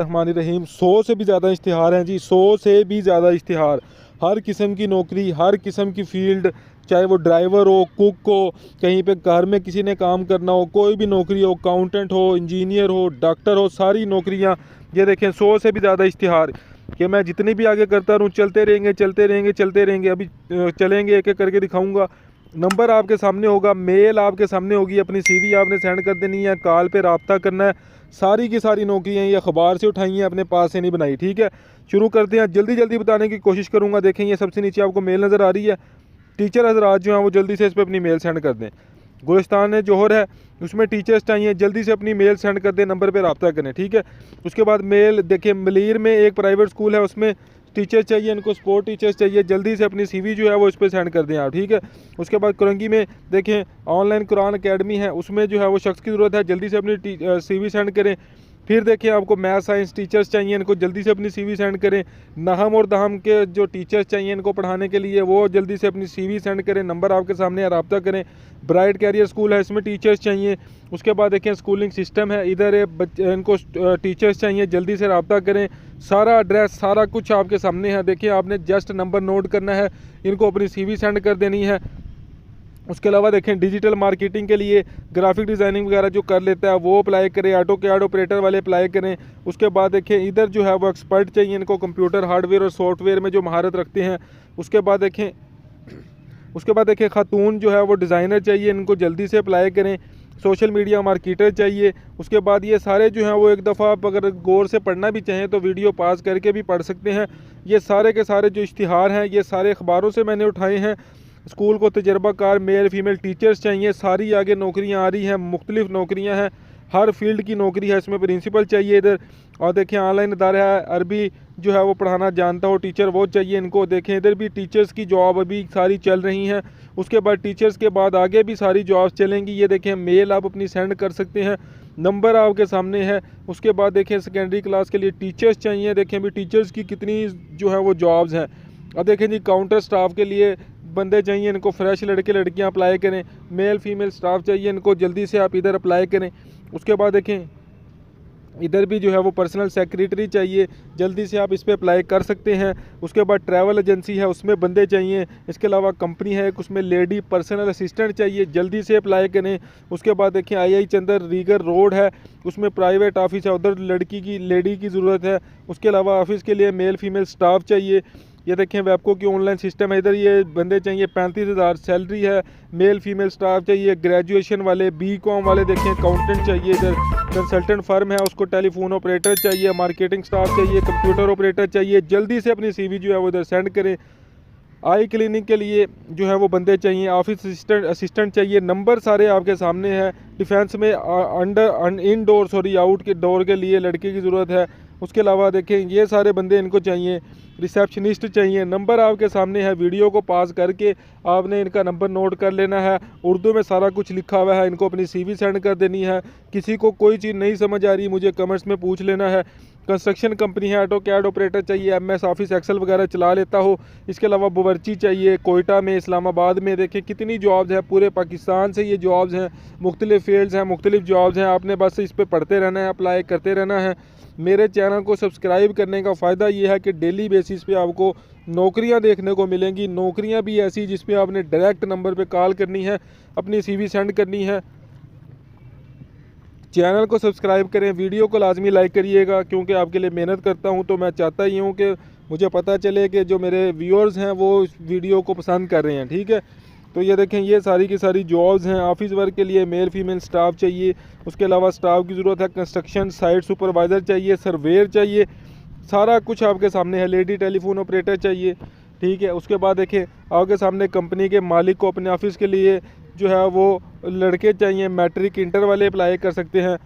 रहमान रहीम। 100 से भी ज़्यादा इश्तिहार हैं जी, 100 से भी ज़्यादा इश्तिहार। हर किस्म की नौकरी, हर किस्म की फील्ड, चाहे वो ड्राइवर हो, कुक हो, कहीं पे घर में किसी ने काम करना हो, कोई भी नौकरी हो, अकाउंटेंट हो, इंजीनियर हो, डॉक्टर हो, सारी नौकरियां। ये देखें 100 से भी ज़्यादा इश्तिहार कि मैं जितनी भी आगे करता रहूँ, चलते रहेंगे चलते रहेंगे चलते रहेंगे। अभी चलेंगे, एक एक करके दिखाऊँगा। नंबर आपके सामने होगा, मेल आपके सामने होगी, अपनी सीवी आपने सेंड कर देनी है, कॉल पे रब्ता करना है। सारी की सारी नौकरियाँ ये अखबार से उठाई हैं, अपने पास से नहीं बनाई। ठीक है, शुरू करते हैं। जल्दी जल्दी बताने की कोशिश करूँगा। देखें ये सबसे नीचे आपको मेल नज़र आ रही है। टीचर हजरात जो हैं वो जल्दी से इस पर अपनी मेल सेंड कर दें। गुलिस्तान जौहर है, उसमें टीचर्स चाहिए, जल्दी से अपनी मेल सेंड कर दें, नंबर पे रब्ता करें। ठीक है, उसके बाद मेल देखें, मलीर में एक प्राइवेट स्कूल है, उसमें टीचर्स चाहिए, इनको स्पोर्ट टीचर्स चाहिए, जल्दी से अपनी सीवी जो है वो इस पर सेंड कर दें आप। ठीक है, उसके बाद कुरंगी में देखें ऑनलाइन कुरान अकेडमी है, उसमें जो है वो शख्स की ज़रूरत है, जल्दी से अपनी सीवी सेंड करें। फिर देखें आपको मैथ साइंस टीचर्स चाहिए, इनको जल्दी से अपनी सीवी सेंड करें। नाहम और दहम के जो टीचर्स चाहिए इनको पढ़ाने के लिए, वो जल्दी से अपनी सीवी सेंड करें। नंबर आपके सामने है, रब्ता करें। ब्राइट कैरियर स्कूल है, इसमें टीचर्स चाहिए। उसके बाद देखें स्कूलिंग सिस्टम है, इधर इनको टीचर्स चाहिए, जल्दी से रब्ता करें। सारा एड्रेस सारा कुछ आपके सामने है। देखिए आपने जस्ट नंबर नोट करना है, इनको अपनी सीवी सेंड कर देनी है। उसके अलावा देखें डिजिटल मार्केटिंग के लिए ग्राफिक डिज़ाइनिंग वगैरह जो कर लेता है वो अप्लाई करें, ऑटो कैड ऑपरेटर वाले अप्लाई करें। उसके बाद देखें इधर जो है वो एक्सपर्ट चाहिए, इनको कंप्यूटर हार्डवेयर और सॉफ्टवेयर में जो महारत रखते हैं। उसके बाद देखें खातून जो है वो डिज़ाइनर चाहिए, इनको जल्दी से अप्लाई करें। सोशल मीडिया मार्केटर चाहिए। उसके बाद ये सारे जो हैं वो एक दफ़ा आप अगर गौर से पढ़ना भी चाहें तो वीडियो पास करके भी पढ़ सकते हैं। ये सारे के सारे जो इश्तिहार हैं ये सारे अखबारों से मैंने उठाए हैं। स्कूल को तजर्बाकार मेल फीमेल टीचर्स चाहिए, सारी आगे नौकरियां आ रही हैं, मुख्तलिफ नौकरियां हैं, हर फील्ड की नौकरी है। इसमें प्रिंसिपल चाहिए इधर, और देखें ऑनलाइन अदारा है, अरबी जो है वो पढ़ाना जानता हो टीचर वो चाहिए इनको। देखें इधर भी टीचर्स की जॉब अभी सारी चल रही हैं। उसके बाद टीचर्स के बाद आगे भी सारी जॉब्स चलेंगी। ये देखें मेल आप अपनी सेंड कर सकते हैं, नंबर आपके सामने है। उसके बाद देखें सेकेंडरी क्लास के लिए टीचर्स चाहिए, देखें भी टीचर्स की कितनी जो है वो जॉब्स हैं। अब देखें जी काउंटर स्टाफ के लिए बंदे चाहिए, इनको फ्रेश लड़के लड़कियां अप्लाई करें। मेल फीमेल स्टाफ चाहिए, इनको जल्दी से आप इधर अप्लाई करें। उसके बाद देखें इधर भी जो है वो पर्सनल सेक्रेटरी चाहिए, जल्दी से आप इस पर अप्लाई कर सकते हैं। उसके बाद ट्रैवल एजेंसी है, उसमें बंदे चाहिए। इसके अलावा कंपनी है उसमें लेडी पर्सनल असिस्टेंट चाहिए, जल्दी से अप्लाई करें। उसके बाद देखें आई चंदर रीगर रोड है, उसमें प्राइवेट ऑफिस है, उधर लेडी की ज़रूरत है। उसके अलावा ऑफिस के लिए मेल फीमेल स्टाफ चाहिए। ये देखें वेबको की ऑनलाइन सिस्टम है, इधर ये बंदे चाहिए, 35,000 सैलरी है। मेल फीमेल स्टाफ चाहिए, ग्रेजुएशन वाले, बीकॉम वाले। देखें अकाउंटेंट चाहिए, इधर कंसल्टेंट फर्म है उसको टेलीफोन ऑपरेटर चाहिए, मार्केटिंग स्टाफ चाहिए, कंप्यूटर ऑपरेटर चाहिए। जल्दी से अपनी सीवी जो है वो इधर सेंड करें। आई क्लिनिक के लिए जो है वो बंदे चाहिए, ऑफिस असिस्टेंट चाहिए। नंबर सारे आपके सामने है। डिफेंस में आउट के डोर के लिए लड़के की ज़रूरत है। उसके अलावा देखें ये सारे बंदे इनको चाहिए। रिसेप्शनिस्ट चाहिए, नंबर आपके सामने है। वीडियो को पास करके आपने इनका नंबर नोट कर लेना है, उर्दू में सारा कुछ लिखा हुआ है। इनको अपनी सीवी सेंड कर देनी है। किसी को कोई चीज़ नहीं समझ आ रही मुझे कमेंट्स में पूछ लेना है। कंस्ट्रक्शन कंपनी है, ऑटो कैड ऑपरेटर चाहिए, एमएस ऑफिस एक्सेल वगैरह चला लेता हो। इसके अलावा बावर्ची चाहिए, कोयटा में, इस्लामाबाद में। देखें कितनी जॉब्स हैं, पूरे पाकिस्तान से ये जॉब्स हैं, मुख्तलिफ फील्ड्स हैं, मुख्तलिफ जॉब्स हैं। आपने बस इस पर पढ़ते रहना है, अप्लाई करते रहना है। मेरे चैनल को सब्सक्राइब करने का फ़ायदा ये है कि डेली बेसिस पे आपको नौकरियां देखने को मिलेंगी। नौकरियां भी ऐसी जिस पे आपने डायरेक्ट नंबर पे कॉल करनी है, अपनी सीवी सेंड करनी है। चैनल को सब्सक्राइब करें, वीडियो को लाजमी लाइक करिएगा, क्योंकि आपके लिए मेहनत करता हूं तो मैं चाहता ही हूं कि मुझे पता चले कि जो मेरे व्यूअर्स हैं वो इस वीडियो को पसंद कर रहे हैं। ठीक है, तो ये देखें ये सारी की सारी जॉब्स हैं। ऑफिस वर्क के लिए मेल फीमेल स्टाफ चाहिए। उसके अलावा स्टाफ की ज़रूरत है, कंस्ट्रक्शन साइट सुपरवाइज़र चाहिए, सर्वेयर चाहिए, सारा कुछ आपके सामने है। लेडी टेलीफोन ऑपरेटर चाहिए। ठीक है, उसके बाद देखें आपके सामने कंपनी के मालिक को अपने ऑफिस के लिए जो है वो लड़के चाहिए, मैट्रिक इंटर वाले अप्लाई कर सकते हैं।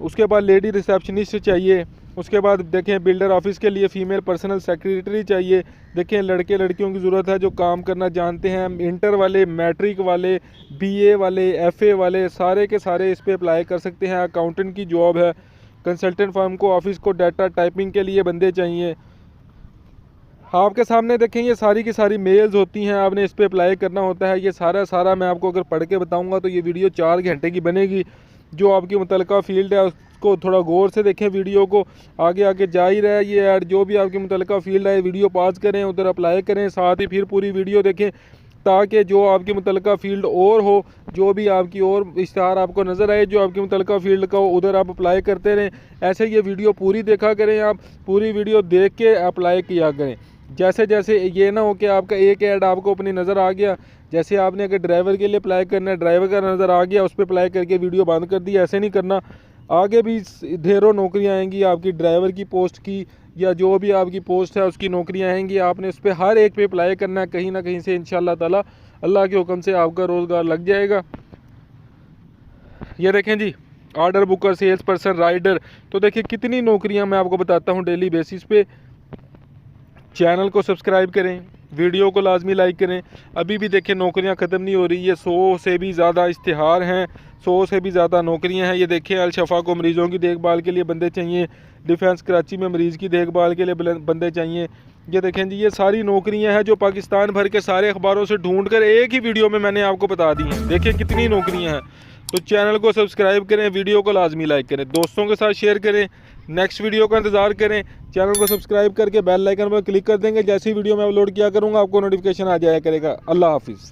उसके बाद लेडी रिसेप्शनिस्ट चाहिए। उसके बाद देखें बिल्डर ऑफिस के लिए फ़ीमेल पर्सनल सेक्रेटरी चाहिए। देखें लड़के लड़कियों की ज़रूरत है जो काम करना जानते हैं, इंटर वाले, मैट्रिक वाले, बीए वाले, एफए वाले, सारे के सारे इस पर अप्लाई कर सकते हैं। अकाउंटेंट की जॉब है। कंसल्टेंट फर्म को ऑफिस को डाटा टाइपिंग के लिए बंदे चाहिए। आपके सामने देखें ये सारी की सारी मेल्स होती हैं, आपने इस पर अप्लाई करना होता है। ये सारा मैं आपको अगर पढ़ के बताऊंगा तो ये वीडियो 4 घंटे की बनेगी। जो आपकी मुतलका फील्ड है इसको थोड़ा गौर से देखें, वीडियो को आगे आगे जा ही रहा है ये ऐड। जो भी आपके मुतल्लिका फील्ड है वीडियो पॉज करें, उधर अप्लाई करें, साथ ही फिर पूरी वीडियो देखें ताकि जो आपकी मुतल्लिका फील्ड और हो, जो भी आपकी और इश्तहार आपको नज़र आए जो आपकी मुतल्लिका फील्ड का हो, उधर आप अप्लाई करते रहें। ऐसे ये वीडियो पूरी देखा करें, आप पूरी वीडियो देख के अप्लाई किया करें। जैसे जैसे ये ना हो कि आपका एक ऐड आपको अपनी नज़र आ गया, जैसे आपने अगर ड्राइवर के लिए अप्लाई करना है, ड्राइवर का नज़र आ गया, उस पर अप्लाई करके वीडियो बंद कर दी, ऐसे नहीं करना। आगे भी ढेरों नौकरियां आएंगी आपकी, ड्राइवर की पोस्ट की या जो भी आपकी पोस्ट है उसकी नौकरियां आएंगी, आपने उस पर हर एक पे अप्लाई करना है। कहीं ना कहीं से इंशाल्लाह ताला अल्लाह के हुक्म से आपका रोज़गार लग जाएगा। ये देखें जी, order booker, sales person, rider, तो देखिए कितनी नौकरियां मैं आपको बताता हूँ डेली बेसिस पे। चैनल को सब्सक्राइब करें, वीडियो को लाजमी लाइक करें। अभी भी देखें नौकरियां ख़त्म नहीं हो रही है, 100 से भी ज़्यादा इश्तिहार हैं, 100 से भी ज़्यादा नौकरियां हैं। ये देखें, अल-शफ़ा को मरीज़ों की देखभाल के लिए बंदे चाहिए, डिफेंस कराची में मरीज़ की देखभाल के लिए बंदे चाहिए। ये देखें जी, ये सारी नौकरियां हैं जो पाकिस्तान भर के सारे अखबारों से ढूंढ कर एक ही वीडियो में मैंने आपको बता दी हैं। देखें कितनी नौकरियां हैं। तो चैनल को सब्सक्राइब करें, वीडियो को लाजमी लाइक करें, दोस्तों के साथ शेयर करें, नेक्स्ट वीडियो का इंतज़ार करें। चैनल को सब्सक्राइब करके बेल आइकन पर क्लिक कर देंगे, जैसी वीडियो मैं अपलोड किया करूँगा आपको नोटिफिकेशन आ जाया करेगा। अल्लाह हाफिज़।